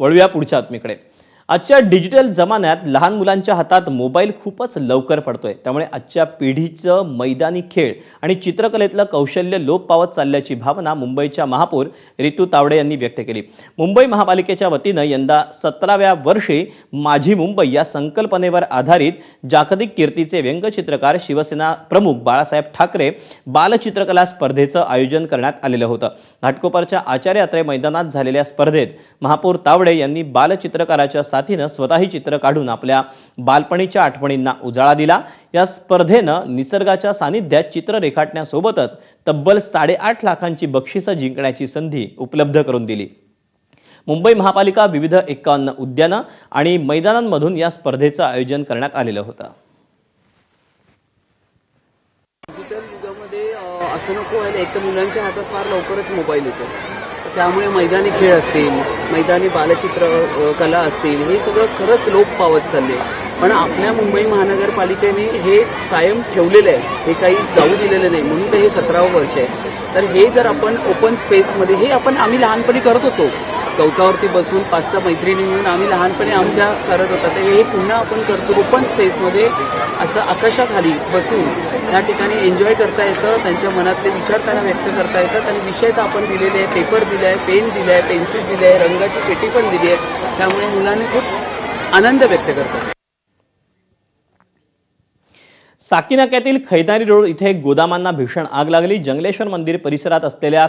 वळूया पुढच्या बातमीकडे। आजच्या डिजिटल जमान्यात लहान मुलांच्या हातात मोबाईल खूपच लवकर पडतोय। त्यामुळे आजच्या पिढीचं मैदानी खेळ आणि चित्रकलेतलं कौशल्य लोप पावत चालल्याची भावना मुंबईच्या महापौर रितू तावडे यांनी व्यक्त केली। मुंबई महापालिकेच्या वतीनं यंदा 17व्या वर्षी माझी मुंबई या संकल्पनेवर आधारित जागतिक कीर्तीचे व्यंगचित्रकार शिवसेना प्रमुख बाळासाहेब ठाकरे बालचित्रकला स्पर्धेचं आयोजन करण्यात आलेलं होतं। घाटकोपरच्या आचार्य यात्रे मैदानात झालेल्या स्पर्धेत महापौर तावडे यांनी बालचित्रकाराच्या साथीनं स्वतःही चित्र काढून आपल्या बालपणीच्या आठवणींना उजाळा दिला। या स्पर्धेनं निसर्गाच्या सानिध्यात चित्र रेखाटण्यासोबतच तब्बल 8.5 लाखांची बक्षिसं जिंकण्याची संधी उपलब्ध करून दिली। मुंबई महापालिका विविध 51 उद्यानं आणि मैदानांमधून या स्पर्धेचं आयोजन करण्यात आलेलं होतं। डिजिटल युगामध्ये असं नको व्हायला, एक तर मुलांच्या हातात फार लवकरच मोबाईल येतो, त्यामुळे मैदानी खेळ असतील, मैदानी बालचित्र कला असतील, हे सगळं खरंच लोप पावत चालले। पण आपल्या मुंबई महानगरपालिकेने हे कायम ठेवलेलं आहे, हे काही जाऊ दिलेलं नाही, म्हणून तर हे 17वं वर्ष आहे। तर हे जर आपण ओपन स्पेसमध्ये, हे आम्ही लहानपणी करत होतो, गवतावरती बसून 5-6 मैत्रिणी मिळून आम्ही लहानपणी आमच्या करत होता, तर हे पुन्हा आपण करतो ओपन स्पेसमध्ये, असं आकाशाखाली बसून त्या ठिकाणी एन्जॉय करता येतं, त्यांच्या मनातले विचार त्यांना व्यक्त करता येतात। आणि विषय तर आपण दिलेले आहे, पेपर दिला आहे, पेन दिला आहे, पेन्सिल दिली आहे, रंगाची पेटी पण दिली आहे, त्यामुळे मुलांनी खूप आनंद व्यक्त करतात। साकीनाक्यातील खैदारी रोड इथे गोदामांना भीषण आग लागली। जंगलेश्वर मंदिर परिसरात असलेल्या